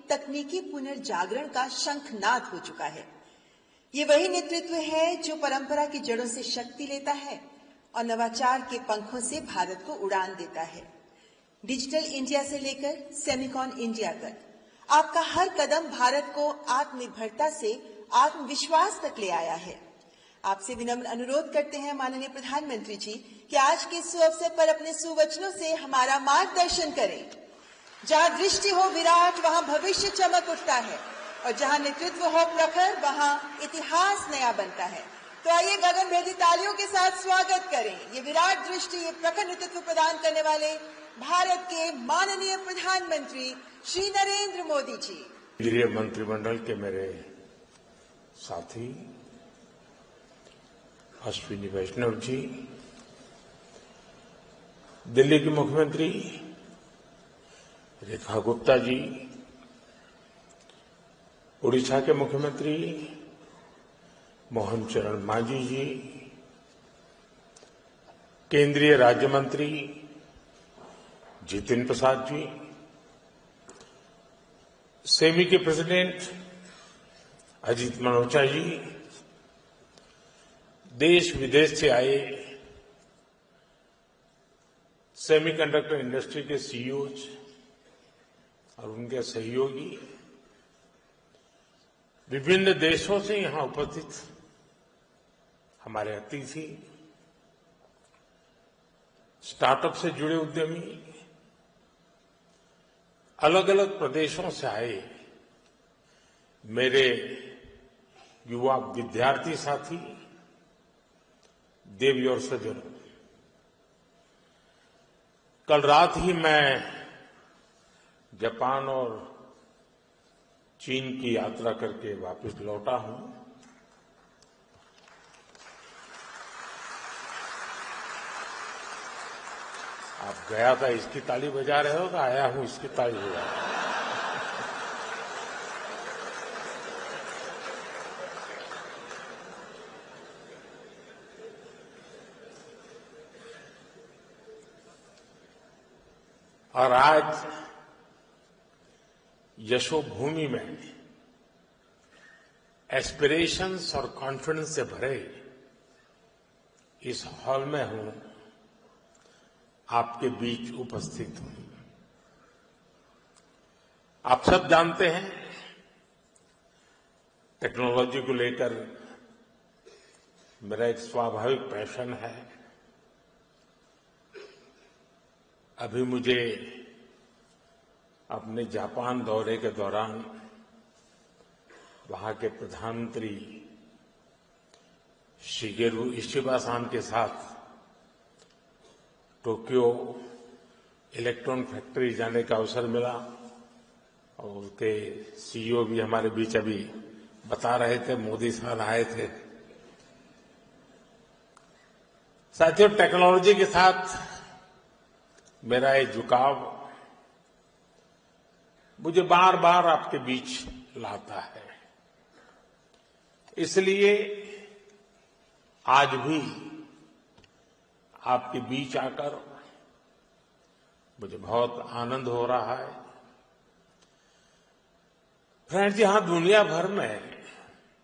तकनीकी पुनर्जागरण का शंखनाद हो चुका है। ये वही नेतृत्व है जो परंपरा की जड़ों से शक्ति लेता है और नवाचार के पंखों से भारत को उड़ान देता है। डिजिटल इंडिया से लेकर सेमिकॉन इंडिया तक आपका हर कदम भारत को आत्मनिर्भरता से आत्मविश्वास तक ले आया है। आपसे विनम्र अनुरोध करते हैं माननीय प्रधानमंत्री जी कि आज के इस अवसर पर अपने सुवचनों से हमारा मार्गदर्शन करें। जहां दृष्टि हो विराट, वहां भविष्य चमक उठता है और जहां नेतृत्व हो प्रखर, वहां इतिहास नया बनता है। तो आइए गगनभेदी तालियों के साथ स्वागत करें ये विराट दृष्टि, ये प्रखर नेतृत्व प्रदान करने वाले भारत के माननीय प्रधानमंत्री श्री नरेंद्र मोदी जी। केंद्रीय मंत्रिमंडल के मेरे साथी अश्विनी वैष्णव जी, दिल्ली की मुख्यमंत्री रेखा गुप्ता जी, उड़ीसा के मुख्यमंत्री मोहन चरण मांझी जी, केंद्रीय राज्य मंत्री जितिन प्रसाद जी, सेमी के प्रेसिडेंट अजीत मनोचा जी, देश विदेश से आए सेमीकंडक्टर इंडस्ट्री के सीईओज और उनके सहयोगी, विभिन्न देशों से यहां उपस्थित हमारे अतिथि, स्टार्टअप से जुड़े उद्यमी, अलग अलग प्रदेशों से आए मेरे युवा विद्यार्थी साथी, देवी और सज्जनों, कल रात ही मैं जापान और चीन की यात्रा करके वापस लौटा हूं। आप गया था इसकी ताली बजा रहे हो, आया हूं इसकी ताली बजा रहे हो। और आज यशोभूमि में एस्पिरेशंस और कॉन्फिडेंस से भरे इस हॉल में हूं, आपके बीच उपस्थित हूं। आप सब जानते हैं टेक्नोलॉजी को लेकर मेरा एक स्वाभाविक पैशन है। अभी मुझे अपने जापान दौरे के दौरान वहां के प्रधानमंत्री शिगेरू इशिबा-सान के साथ टोक्यो इलेक्ट्रॉन फैक्ट्री जाने का अवसर मिला और उसके सीईओ भी हमारे बीच अभी बता रहे थे, मोदी साहब आए थे। साथियों, टेक्नोलॉजी के साथ मेरा ये झुकाव मुझे बार बार आपके बीच लाता है। इसलिए आज भी आपके बीच आकर मुझे बहुत आनंद हो रहा है। फ्रेंड्स, यहां दुनिया भर में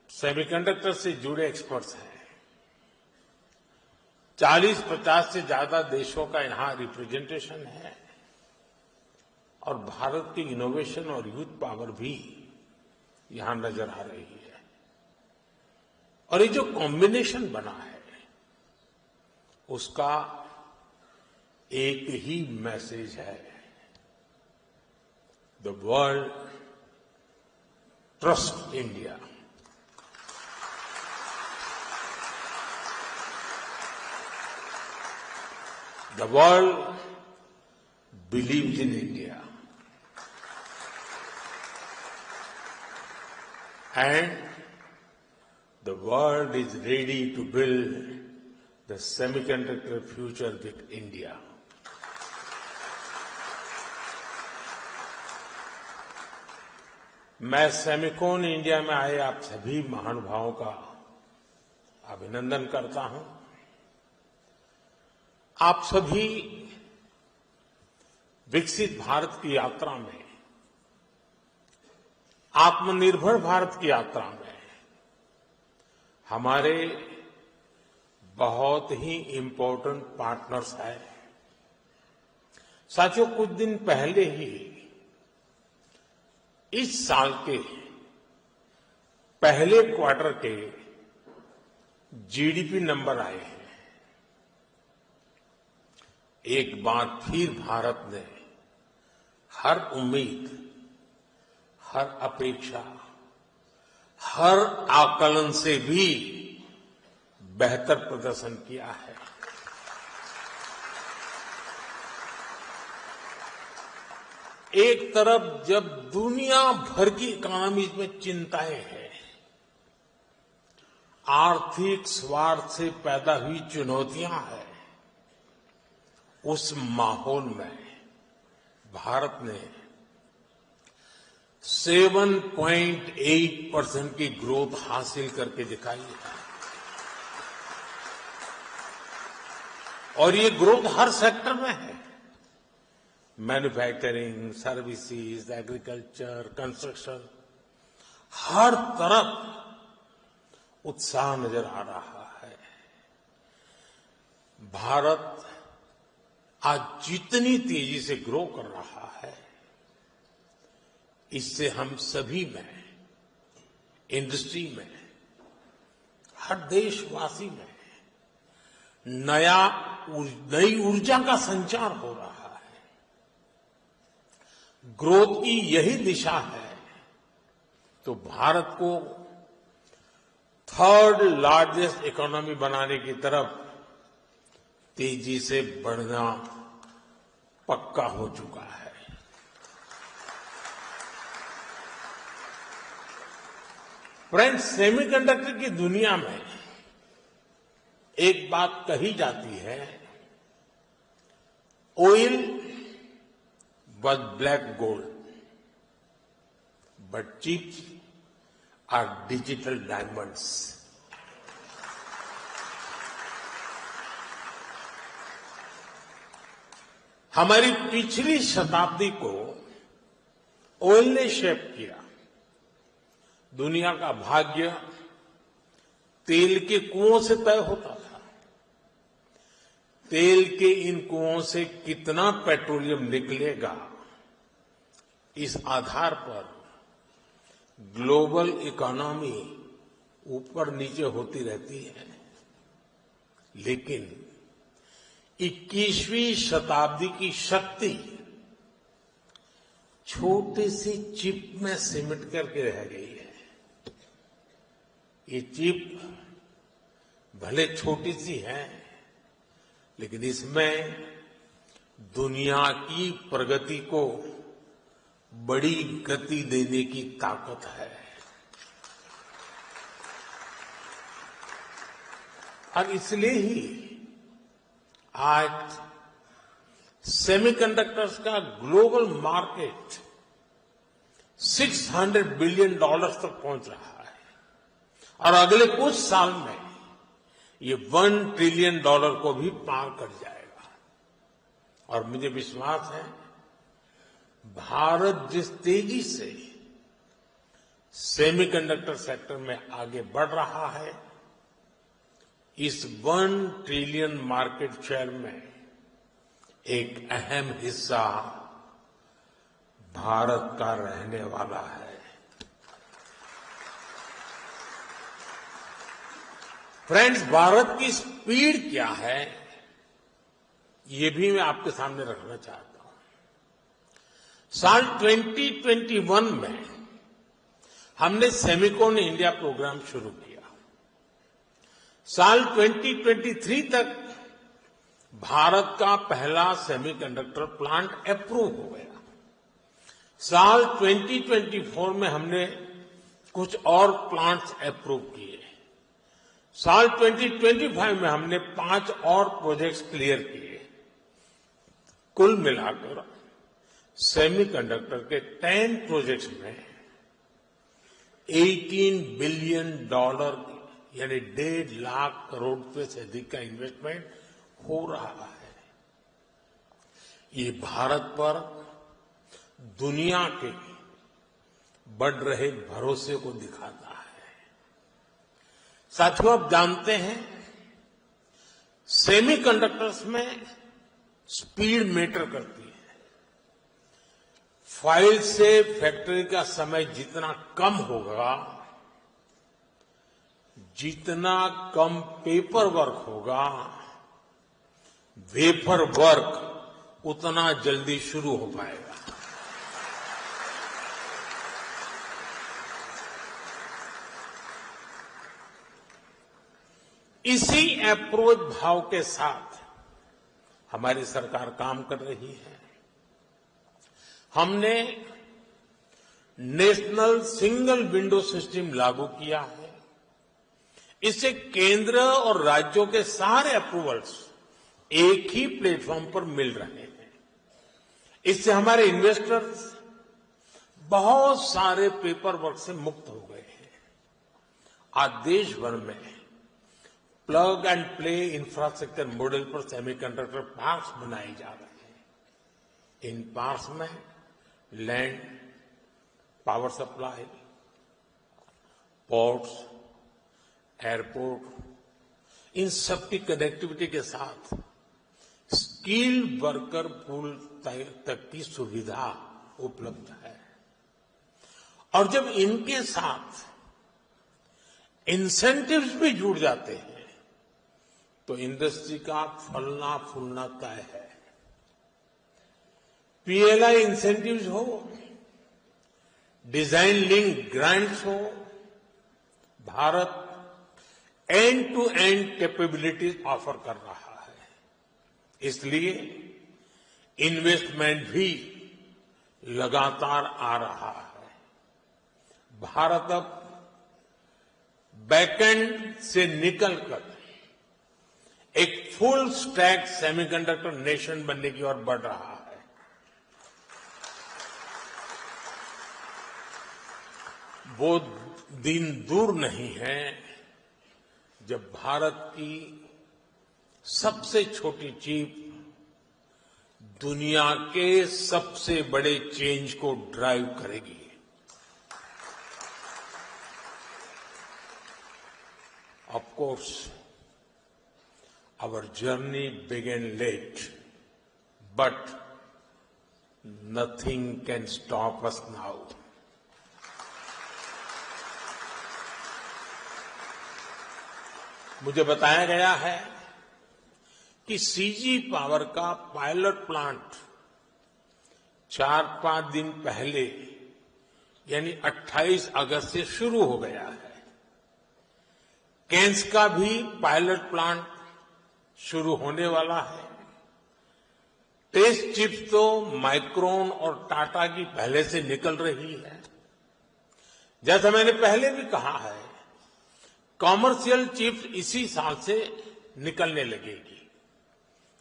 सेमीकंडक्टर से जुड़े एक्सपर्ट्स हैं। 40-50 से ज्यादा देशों का यहां रिप्रेजेंटेशन है और भारत की इनोवेशन और यूथ पावर भी यहां नजर आ रही है। और ये जो कॉम्बिनेशन बना है उसका एक ही मैसेज है, the world trust India. The world believes in India. And the world is ready to build the semiconductor future with India. मैं सेमिकॉन इंडिया में आए आप सभी महानुभावों का अभिनंदन करता हूं। आप सभी विकसित भारत की यात्रा में आत्मनिर्भर भारत की यात्रा में हमारे बहुत ही इम्पोर्टेंट पार्टनर्स हैं। साथियों, कुछ दिन पहले ही इस साल के पहले क्वार्टर के जीडीपी नंबर आए हैं। एक बार फिर भारत ने हर उम्मीद, हर अपेक्षा, हर आकलन से भी बेहतर प्रदर्शन किया है। एक तरफ जब दुनिया भर की इकोनॉमी में चिंताएं हैं, आर्थिक स्वार्थ से पैदा हुई चुनौतियां हैं, उस माहौल में भारत ने 7.8% की ग्रोथ हासिल करके दिखाई है। और ये ग्रोथ हर सेक्टर में है। मैन्युफैक्चरिंग, सर्विसेज, एग्रीकल्चर, कंस्ट्रक्शन, हर तरफ उत्साह नजर आ रहा है। भारत आज जितनी तेजी से ग्रो कर रहा है, इससे हम सभी में, इंडस्ट्री में, हर देशवासी में नई ऊर्जा का संचार हो रहा है। ग्रोथ की यही दिशा है तो भारत को थर्ड लार्जेस्ट इकोनॉमी बनाने की तरफ तेजी से बढ़ना पक्का हो चुका है। फ्रेंड्स, सेमीकंडक्टर की दुनिया में एक बात कही जाती है, oil was black gold, but chips are digital diamonds. हमारी पिछली शताब्दी को ऑयल ने शेप किया। दुनिया का भाग्य तेल के कुओं से तय होता था। तेल के इन कुओं से कितना पेट्रोलियम निकलेगा, इस आधार पर ग्लोबल इकोनॉमी ऊपर नीचे होती रहती है। लेकिन 21वीं शताब्दी की शक्ति छोटे से चिप में सिमट करके रह गई है। ये चिप भले छोटी सी है, लेकिन इसमें दुनिया की प्रगति को बड़ी गति देने की ताकत है। और इसलिए ही आज सेमीकंडक्टर्स का ग्लोबल मार्केट $600 बिलियन तक पहुंच रहा है और अगले कुछ साल में ये $1 ट्रिलियन को भी पार कर जाएगा। और मुझे विश्वास है, भारत जिस तेजी से सेमीकंडक्टर सेक्टर में आगे बढ़ रहा है, इस $1 ट्रिलियन मार्केट शेयर में एक अहम हिस्सा भारत का रहने वाला है। फ्रेंड्स, भारत की स्पीड क्या है, ये भी मैं आपके सामने रखना चाहता हूं। साल 2021 में हमने सेमिकॉन इंडिया प्रोग्राम शुरू किया। साल 2023 तक भारत का पहला सेमीकंडक्टर प्लांट अप्रूव हो गया। साल 2024 में हमने कुछ और प्लांट्स अप्रूव किए। साल 2025 में हमने 5 और प्रोजेक्ट्स क्लियर किए। कुल मिलाकर सेमीकंडक्टर के 10 प्रोजेक्ट्स में $18 बिलियन यानी 1.5 लाख करोड़ रुपए से अधिक का इन्वेस्टमेंट हो रहा है। ये भारत पर दुनिया के बढ़ रहे भरोसे को दिखाता है। साथियों, आप जानते हैं सेमीकंडक्टर्स में स्पीड मैटर करती है। फाइल से फैक्ट्री का समय जितना कम होगा, जितना कम पेपर वर्क होगा, वेफर वर्क उतना जल्दी शुरू हो पाएगा। इसी अप्रोच भाव के साथ हमारी सरकार काम कर रही है। हमने नेशनल सिंगल विंडो सिस्टम लागू किया है। इससे केंद्र और राज्यों के सारे अप्रूवल्स एक ही प्लेटफॉर्म पर मिल रहे हैं। इससे हमारे इन्वेस्टर्स बहुत सारे पेपर वर्क से मुक्त हो गए हैं। आज देश भर में plug and play infrastructure model पर सेमीकंडक्टर पार्क्स बनाए जा रहे हैं। इन पार्क्स में land, power supply, ports, airport, इन सबकी कनेक्टिविटी के साथ स्किल्ड वर्कर पूल तक की सुविधा उपलब्ध है। और जब इनके साथ इंसेंटिव्स भी जुड़ जाते हैं तो इंडस्ट्री का फलना फूलना तय है। पीएलआई इंसेंटिव्स हो, डिजाइन लिंक ग्रांट्स हो, Bharat end to end capabilities offer कर रहा है। इसलिए इन्वेस्टमेंट भी लगातार आ रहा है। भारत अब बैकएंड से निकलकर एक फुल स्टैक सेमीकंडक्टर नेशन बनने की ओर बढ़ रहा है। वो दिन दूर नहीं है जब भारत की सबसे छोटी चिप दुनिया के सबसे बड़े चेंज को ड्राइव करेगी। Of course our journey began late, but nothing can stop us now. मुझे बताया गया है कि सीजी पावर का पायलट प्लांट 4-5 दिन पहले यानी 28 अगस्त से शुरू हो गया है। केन्स का भी पायलट प्लांट शुरू होने वाला है। टेस्ट चिप्स तो माइक्रोन और टाटा की पहले से निकल रही है। जैसा मैंने पहले भी कहा है, कॉमर्शियल चिप्स इसी साल से निकलने लगेगी।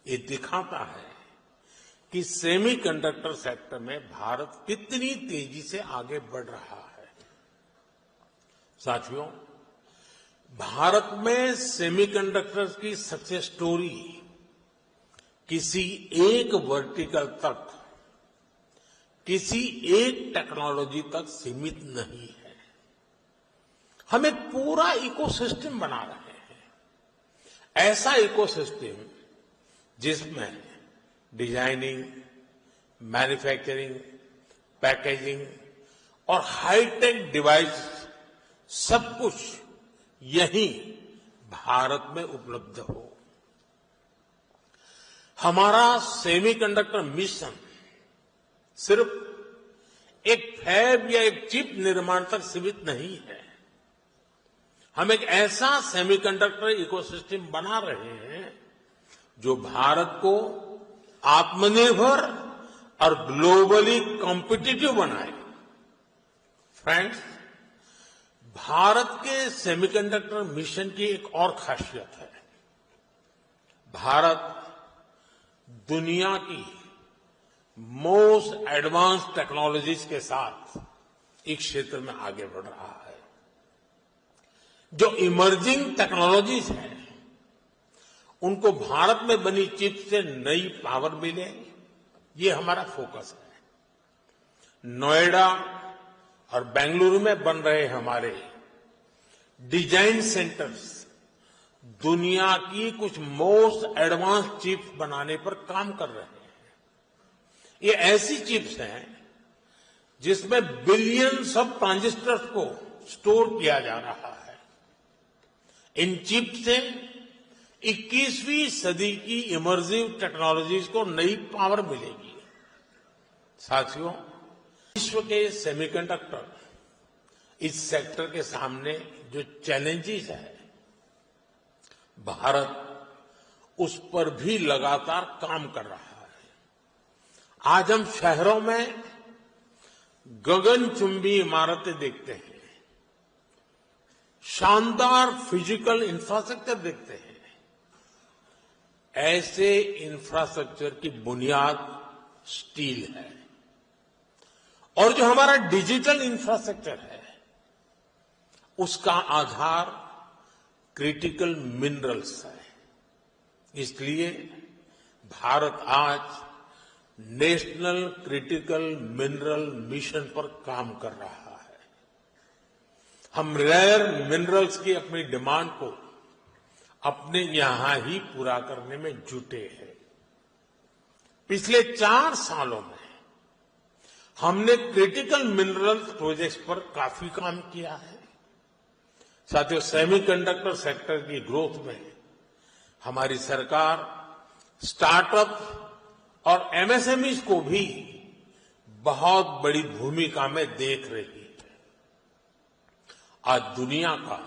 ये दिखाता है कि सेमीकंडक्टर सेक्टर में भारत कितनी तेजी से आगे बढ़ रहा है। साथियों, भारत में सेमीकंडक्टर्स की सक्सेस स्टोरी किसी एक वर्टिकल तक, किसी एक टेक्नोलॉजी तक सीमित नहीं है। हम एक पूरा इकोसिस्टम बना रहे हैं। ऐसा इकोसिस्टम जिसमें डिजाइनिंग, मैन्युफैक्चरिंग, पैकेजिंग और हाईटेक डिवाइस सब कुछ यही भारत में उपलब्ध हो। हमारा सेमीकंडक्टर मिशन सिर्फ एक फैब या एक चिप निर्माण तक सीमित नहीं है। हम एक ऐसा सेमीकंडक्टर इकोसिस्टम बना रहे हैं जो भारत को आत्मनिर्भर और ग्लोबली कॉम्पिटिटिव बनाए। फ्रेंड्स, भारत के सेमीकंडक्टर मिशन की एक और खासियत है। भारत दुनिया की मोस्ट एडवांस टेक्नोलॉजीज के साथ इस क्षेत्र में आगे बढ़ रहा है। जो इमर्जिंग टेक्नोलॉजीज हैं, उनको भारत में बनी चिप से नई पावर मिले, ये हमारा फोकस है। नोएडा और बेंगलुरु में बन रहे हमारे डिजाइन सेंटर्स दुनिया की कुछ मोस्ट एडवांस चिप्स बनाने पर काम कर रहे हैं। ये ऐसी चिप्स हैं जिसमें बिलियंस ऑफ ट्रांजिस्टर्स को स्टोर किया जा रहा है। इन चिप्स से 21वीं सदी की इमर्सिव टेक्नोलॉजीज को नई पावर मिलेगी। साथियों, विश्व के सेमीकंडक्टर इस सेक्टर के सामने जो चैलेंजेस है, भारत उस पर भी लगातार काम कर रहा है। आज हम शहरों में गगनचुंबी इमारतें देखते हैं, शानदार फिजिकल इंफ्रास्ट्रक्चर देखते हैं। ऐसे इंफ्रास्ट्रक्चर की बुनियाद स्टील है और जो हमारा डिजिटल इंफ्रास्ट्रक्चर है उसका आधार क्रिटिकल मिनरल्स है। इसलिए भारत आज नेशनल क्रिटिकल मिनरल मिशन पर काम कर रहा है। हम रेयर मिनरल्स की अपनी डिमांड को अपने यहां ही पूरा करने में जुटे हैं। पिछले 4 सालों में हमने क्रिटिकल मिनरल्स प्रोजेक्ट्स पर काफी काम किया है। साथियों, सेमीकंडक्टर सेक्टर की ग्रोथ में हमारी सरकार स्टार्टअप और एमएसएमईज को भी बहुत बड़ी भूमिका में देख रही है। आज दुनिया का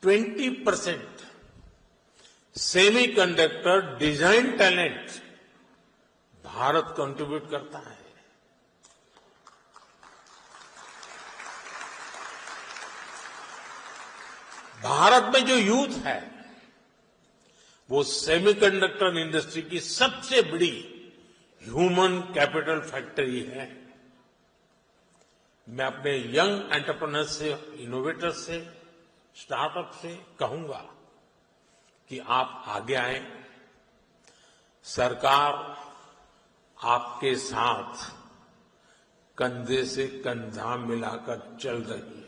20% semiconductor design talent Bharat contribute करता है। भारत में जो यूथ है वो सेमीकंडक्टर इंडस्ट्री की सबसे बड़ी ह्यूमन कैपिटल फैक्ट्री है। मैं अपने यंग एंटरप्रेन्योर्स से, इनोवेटर्स से, स्टार्टअप से कहूंगा कि आप आगे आएं। सरकार आपके साथ कंधे से कंधा मिलाकर चल रही है।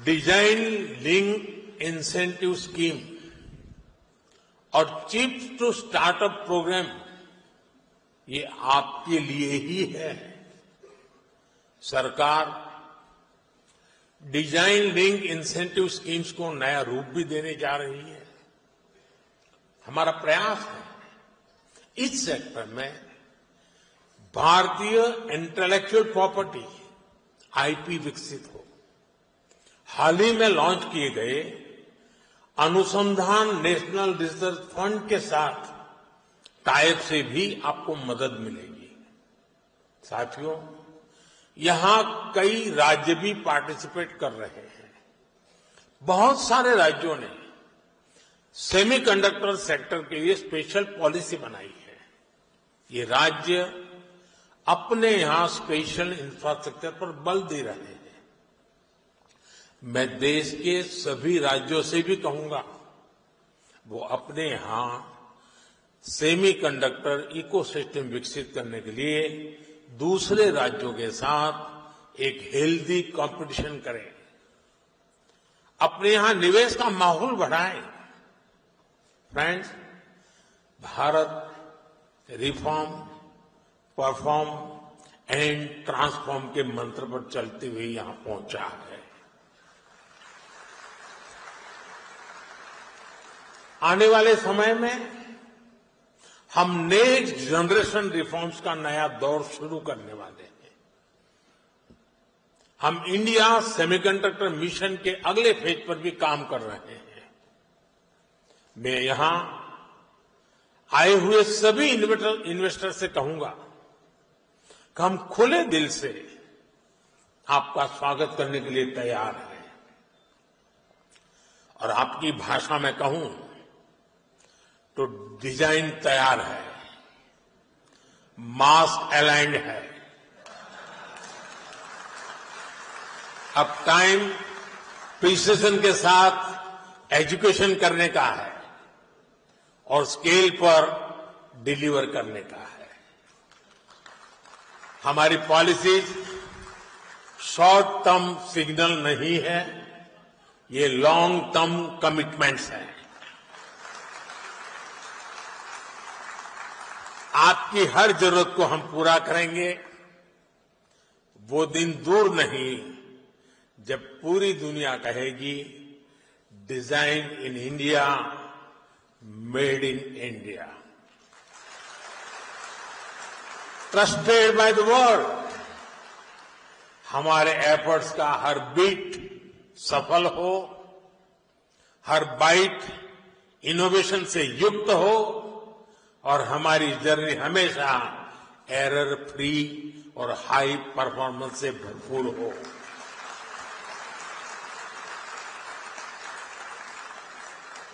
डिजाइन लिंक इंसेंटिव स्कीम और चिप्स टू स्टार्टअप प्रोग्राम ये आपके लिए ही है। सरकार डिजाइन लिंक इंसेंटिव स्कीम्स को नया रूप भी देने जा रही है। हमारा प्रयास है इस सेक्टर में भारतीय इंटेलेक्चुअल प्रॉपर्टी आईपी विकसित हो। हाल ही में लॉन्च किए गए अनुसंधान नेशनल रिसर्च फंड के साथ टाइप से भी आपको मदद मिलेगी। साथियों, यहां कई राज्य भी पार्टिसिपेट कर रहे हैं। बहुत सारे राज्यों ने सेमीकंडक्टर सेक्टर के लिए स्पेशल पॉलिसी बनाई है। ये राज्य अपने यहां स्पेशल इंफ्रास्ट्रक्चर पर बल दे रहे हैं। मैं देश के सभी राज्यों से भी कहूंगा वो अपने यहां सेमीकंडक्टर इकोसिस्टम विकसित करने के लिए दूसरे राज्यों के साथ एक हेल्दी कंपटीशन करें, अपने यहां निवेश का माहौल बढ़ाएं। Friends, Bharat reform, perform and transform के मंत्र पर चलते हुए यहां पहुंचा है। आने वाले समय में हम नेक्स्ट जनरेशन रिफॉर्म्स का नया दौर शुरू करने वाले हैं। हम इंडिया सेमीकंडक्टर मिशन के अगले फेज पर भी काम कर रहे हैं। मैं यहां आए हुए सभी इन्वेस्टर से कहूंगा कि हम खुले दिल से आपका स्वागत करने के लिए तैयार हैं। और आपकी भाषा में कहूं तो डिजाइन तैयार है, मास अलाइंड है। अब टाइम प्रिसिजन के साथ एजुकेशन करने का है और स्केल पर डिलीवर करने का है। हमारी पॉलिसीज शॉर्ट टर्म सिग्नल नहीं है, ये लॉन्ग टर्म कमिटमेंट्स हैं। आपकी हर जरूरत को हम पूरा करेंगे। वो दिन दूर नहीं जब पूरी दुनिया कहेगी design in India, made in India, trusted by the world. हमारे एफर्ट्स का हर बीट सफल हो, हर बाइट इनोवेशन से युक्त हो और हमारी जर्नी हमेशा एरर फ्री और हाई परफॉर्मेंस से भरपूर हो।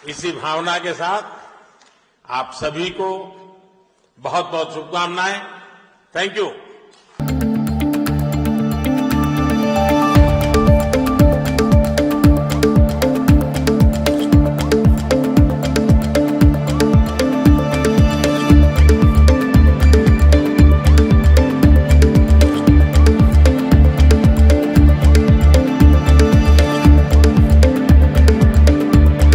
इसी भावना के साथ आप सभी को बहुत बहुत शुभकामनाएं। Thank you.